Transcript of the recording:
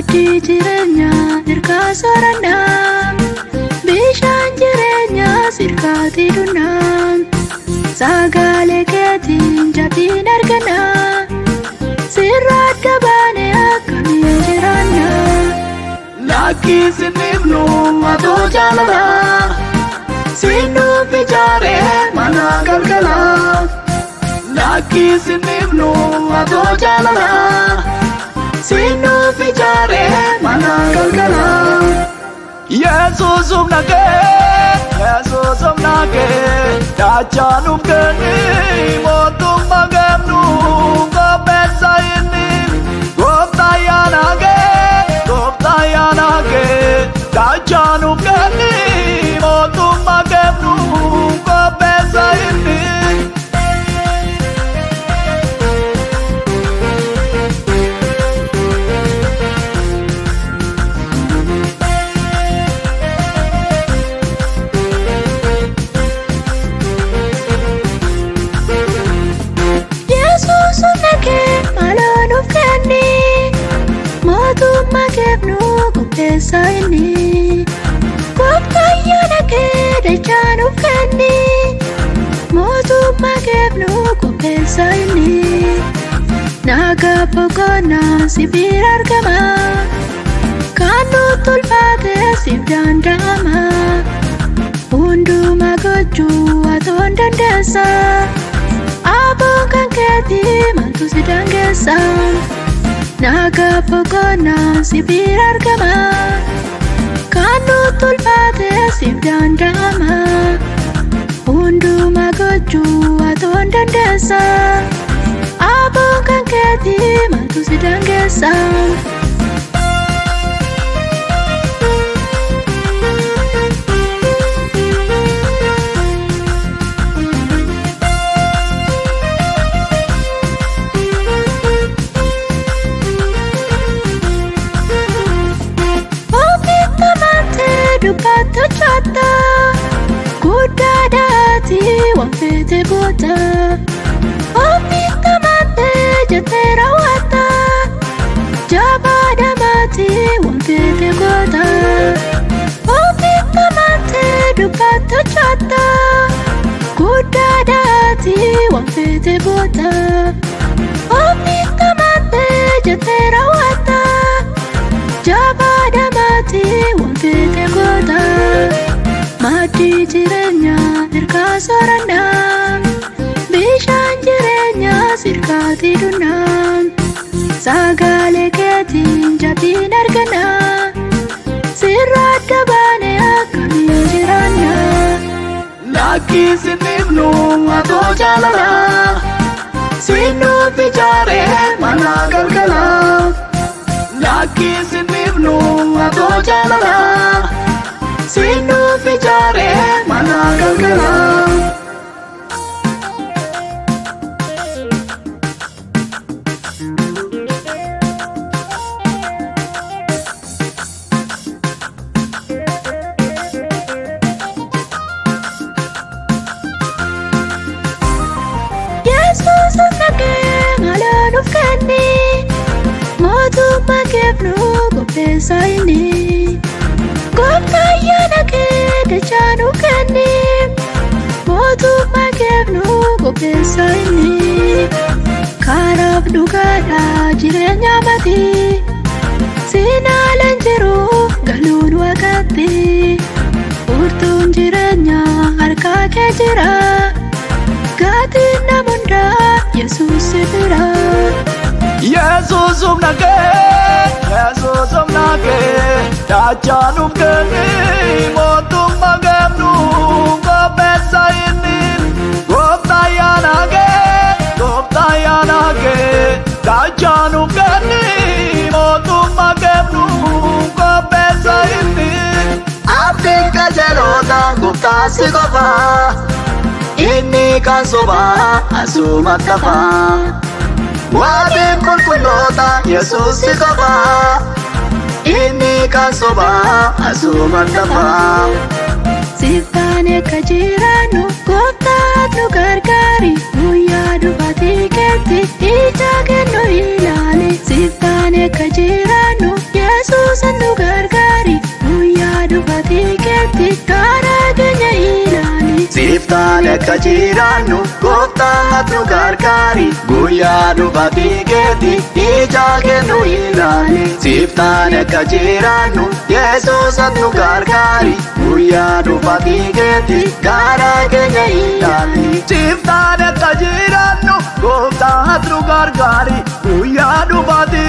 Maatii jireenyaa ergaa soorannaa, bishaan jireenyaa sirkaatti dhunnaa. Sagalee keetiin jaatiin argannaa, sirra adda baanee akkamiin jiraannaa. Lakkii sinifnu atoo jaalalaa, sinuuf ijaaree mana galgalaa. Lakkii sinifnu atoo jaalalaa, sinuuf ijaaree mana galgalaa. Yesuus humna kee, Yesuus humna kee, dachaanuuf kenni mootummaa kennu qopheessa inni. Gooftaa yaana kee, Gooftaa yaana kee, dachaanuuf kenni mootummaa kennu qopheessa inni. Mootummaa kennu qopheessa inni. Gooftaa yaana kee dachaanuuf kenni, mootummaa kennu qopheessa inni. Nagaa boqonnaa siif argama, kan nutti ulfaate siif danda'ama. Hundumaa gochuu atoo hin dandeessa, aboon kan keetii maaltu si dangeessa. Nagaa boqonnaa siif argama, kan nutti ulfaate siif danda'ama. Hundumaa gochuu atoo hin dandeessa, aboon kan keetii maaltu si dangeessa. Dubbattu chatta, guddaadhaati waan feete goota. Ofitti amantee jettee raawwatta, jabaadhamaati waan feete goota. Ofitti amantee dubbattu chatta, guddaadhaati waan feete goota. Ofitti amantee jettee raawwatta, jabaadhamaati waan feete goota. Maatii jireenyaa ergaa soorannaa, bishaan jireenyaa sirkaatti dhunnaa. Sagalee keetiin jaatiin argannaa, sirra adda baanee akkamiin jiraannaa. Lakkii sinifnu atoo jaalalaa, sinuuf ijaaree mana galgalaa. Lakkii sinifnu atoo jaalalaa, sinuuf ijaaree mana galgalaa. Yesuus humna kee maaloo nuuf kenni, mootummaa kennu qopheessa inni. Gooftaa yaana kee dachaanuuf kenni, mootummaa kennu qopheessa inni. Karaaf dhugaadhaa jireenya maatii, sinaaleen jiru galuun waaqatti. Furtuun jireenyaa harka kee jira, gaatiin nama hundaa Yesuus si bira. Yesuus humna kee, Yesuus humna kee, dachaanuuf kenni mootummaa kennu qopheessa inni. Gooftaa yaana kee, Gooftaa yaana kee, dachaanuuf kenni mootummaa kennu qopheessa inni. Abdiin qajeelota Gooftaa si qofa, inni kan sobaa asuma qafa. Waatiin qulqulloota Yesuus si qofa, inni kan sobaa asuma qafa. Siif taanee akka jiraannu Gooftaa nu gargaari, guyyaa dhufaatii keetti ija kennu ilaali. Siif taanee akka jiraannu dhufaatii keetti karaa keenya ilaali. Siiftaan akka jiraannu gooftaan nu gargaari. Guyyaa dhufaatii keetti ija kennu ilaali. Siiftaan akka jiraannu Yesuus nu gargaari. Guyyaa dhufaatii keetti karaa keenya ilaali. Siiftaan akka jiraannu gooftaan nu gargaari. Guyyaa dhufaatii